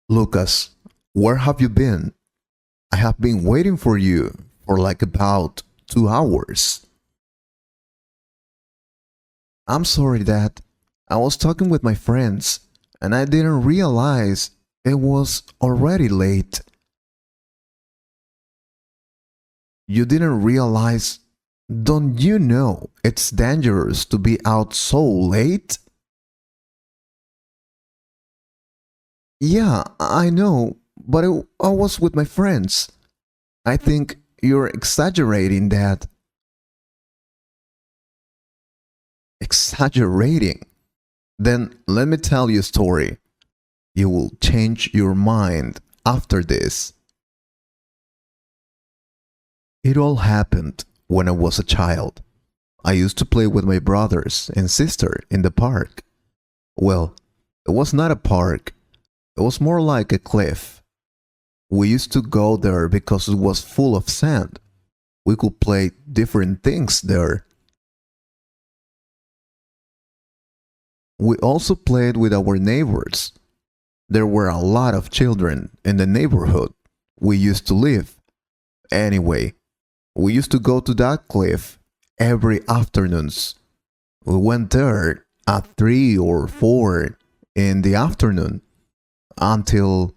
Lucas, where have you been? I have been waiting for you for like about 2 hours. I'm sorry, Dad. I was talking with my friends and I didn't realize it was already late. You didn't realize? Don't you know it's dangerous to be out so late? Yeah, I know, but I was with my friends. I think you're exaggerating, Dad. Exaggerating? Then let me tell you a story. You will change your mind after this. It all happened when I was a child. I used to play with my brothers and sister in the park. Well, it was not a park, it was more like a cliff. We used to go there because it was full of sand. We could play different things there. We also played with our neighbors. There were a lot of children in the neighborhood we used to live. Anyway, we used to go to that cliff every afternoons. We went there at 3 or 4 in the afternoon until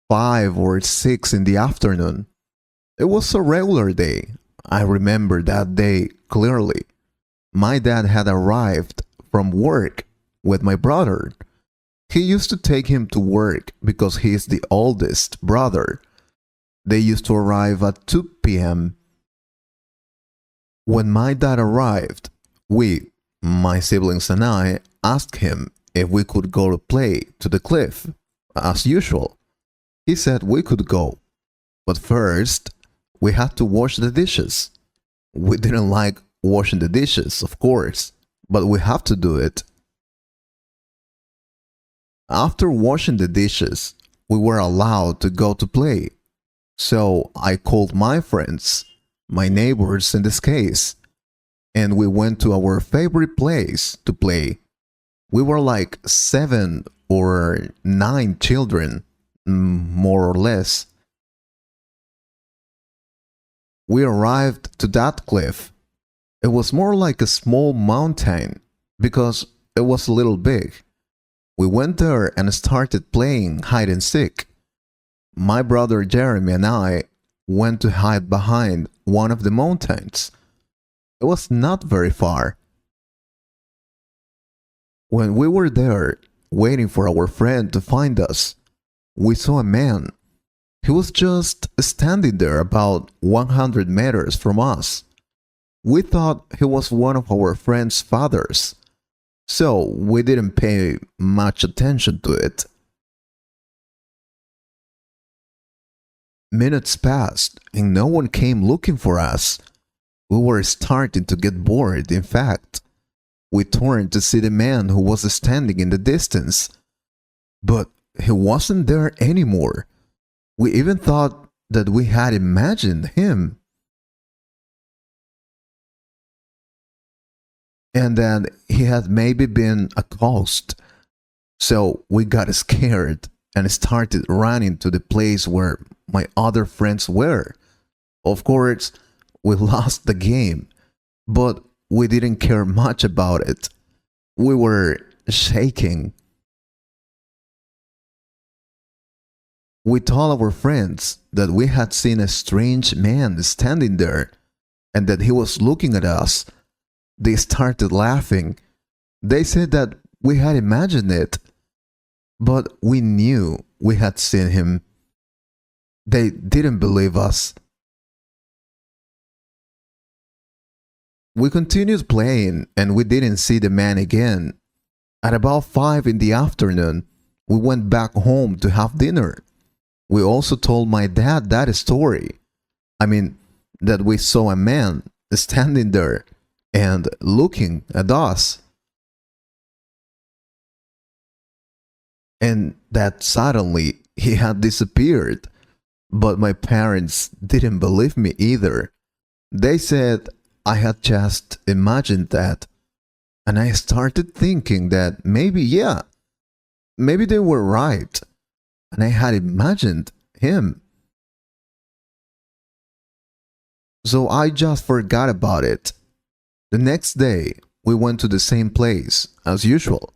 5 or 6 in the afternoon. It was a regular day. I remember that day clearly. My dad had arrived from work with my brother. He used to take him to work because he is the oldest brother. They used to arrive at 2 p.m. When my dad arrived, we, my siblings and I, asked him if we could go to play to the cliff, as usual. He said we could go, but first, we had to wash the dishes. We didn't like washing the dishes, of course, but we have to do it. After washing the dishes, we were allowed to go to play. So I called my friends, my neighbors in this case, and we went to our favorite place to play. We were like 7 or 9 children, more or less. We arrived to that cliff. It was more like a small mountain because it was a little big. We went there and started playing hide and seek. My brother Jeremy and I went to hide behind one of the mountains. It was not very far. When we were there, waiting for our friend to find us, we saw a man. He was just standing there about 100 meters from us. We thought he was one of our friend's fathers, so we didn't pay much attention to it. Minutes passed and no one came looking for us. We were starting to get bored, in fact. We turned to see the man who was standing in the distance, but he wasn't there anymore. We even thought that we had imagined him, and that he had maybe been a ghost. So we got scared and started running to the place where my other friends were. Of course, we lost the game, but we didn't care much about it. We were shaking. We told our friends that we had seen a strange man standing there and that he was looking at us. They started laughing. They said that we had imagined it, but we knew we had seen him. They didn't believe us. We continued playing and we didn't see the man again. At about 5 in the afternoon, we went back home to have dinner. We also told my dad that story. I mean, that we saw a man standing there and looking at us. And that suddenly he had disappeared. But my parents didn't believe me either. They said I had just imagined that. And I started thinking that maybe, yeah, Maybe they were right, and I had imagined him. So I just forgot about it. The next day, we went to the same place as usual,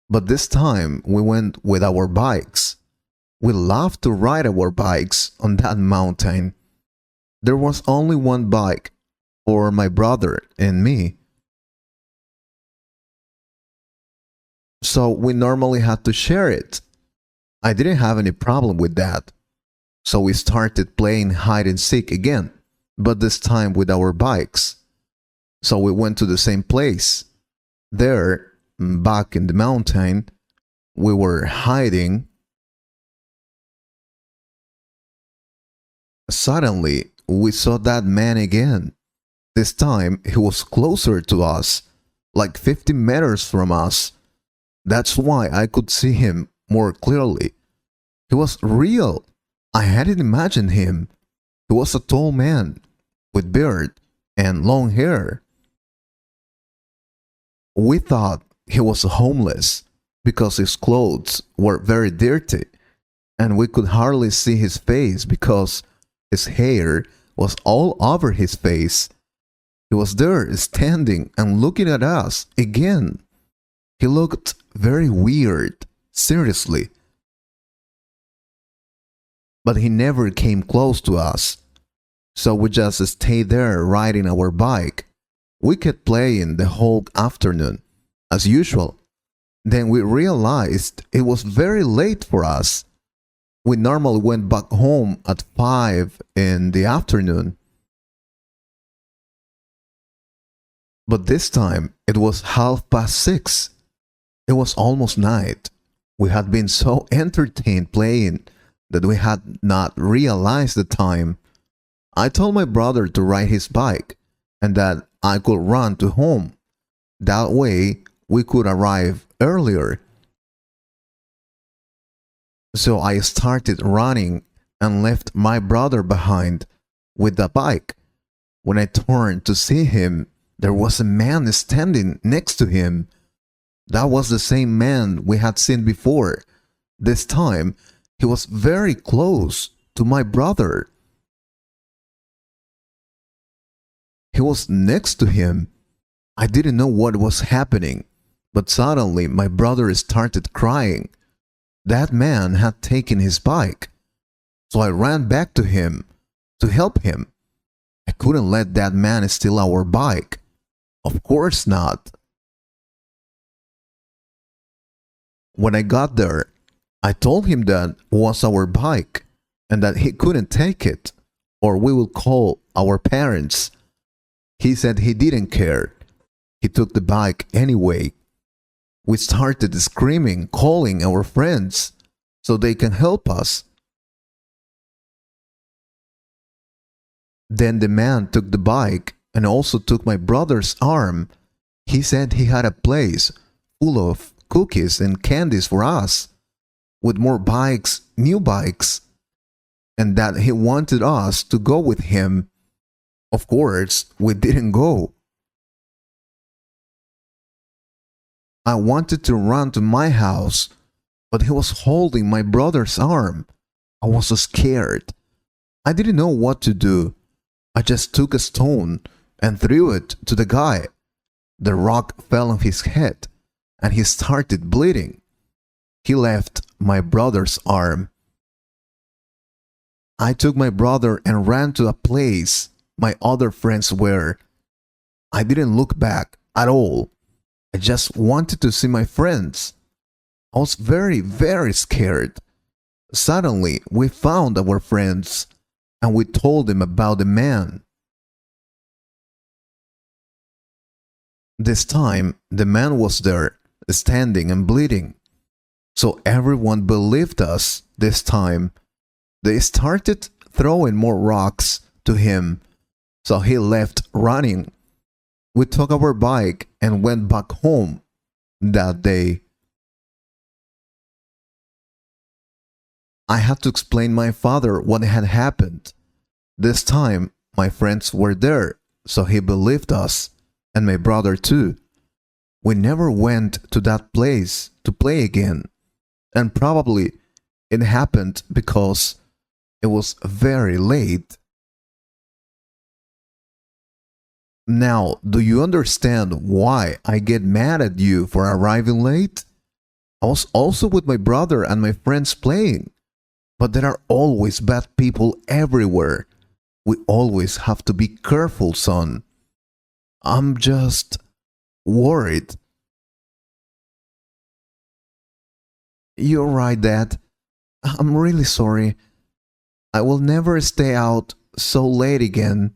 but this time we went with our bikes. We loved to ride our bikes on that mountain. There was only one bike for my brother and me, so we normally had to share it. I didn't have any problem with that, so we started playing hide and seek again, but this time with our bikes. So we went to the same place. There, back in the mountain, we were hiding. Suddenly, we saw that man again. This time, he was closer to us, like 50 meters from us. That's why I could see him more clearly. He was real. I hadn't imagined him. He was a tall man with beard and long hair. We thought he was homeless because his clothes were very dirty and we could hardly see his face because his hair was all over his face. He was there standing and looking at us again. He looked very weird, seriously. But he never came close to us. So we just stayed there riding our bike. We kept playing the whole afternoon, as usual. Then we realized it was very late for us. We normally went back home at 5 in the afternoon. But this time it was 6:30. It was almost night. We had been so entertained playing that we had not realized the time. I told my brother to ride his bike and that I could run to home. That way we could arrive earlier. So I started running and left my brother behind with the bike. When I turned to see him, there was a man standing next to him. That was the same man we had seen before. This time, he was very close to my brother. He was next to him. I didn't know what was happening, but suddenly my brother started crying. That man had taken his bike, so I ran back to him to help him. I couldn't let that man steal our bike. Of course not. When I got there, I told him that was our bike and that he couldn't take it or we will call our parents. He said he didn't care. He took the bike anyway. We started screaming, calling our friends so they can help us. Then the man took the bike and also took my brother's arm. He said he had a place full of cookies and candies for us, with more bikes, new bikes, and that he wanted us to go with him. Of course, we didn't go. I wanted to run to my house, but he was holding my brother's arm. I was so scared. I didn't know what to do. I just took a stone and threw it to the guy. The rock fell on his head, and he started bleeding. He left my brother's arm. I took my brother and ran to a place my other friends were. I didn't look back at all. I just wanted to see my friends. I was very, very scared. Suddenly, we found our friends and we told them about the man. This time, the man was there, standing and bleeding. So everyone believed us this time. They started throwing more rocks to him, so he left running. We took our bike and went back home that day. I had to explain my father what had happened. This time, my friends were there, so he believed us, and my brother too. We never went to that place to play again. And probably it happened because it was very late. Now, do you understand why I get mad at you for arriving late? I was also with my brother and my friends playing. But there are always bad people everywhere. We always have to be careful, son. I'm just worried. You're right, Dad. I'm really sorry. I will never stay out so late again.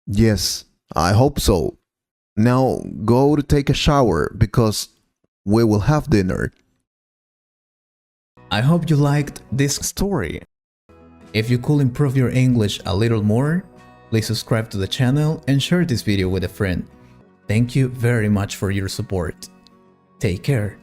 Yes, I hope so. Now go to take a shower because we will have dinner. I hope you liked this story. If you could improve your English a little more, please subscribe to the channel and share this video with a friend. Thank you very much for your support. Take care.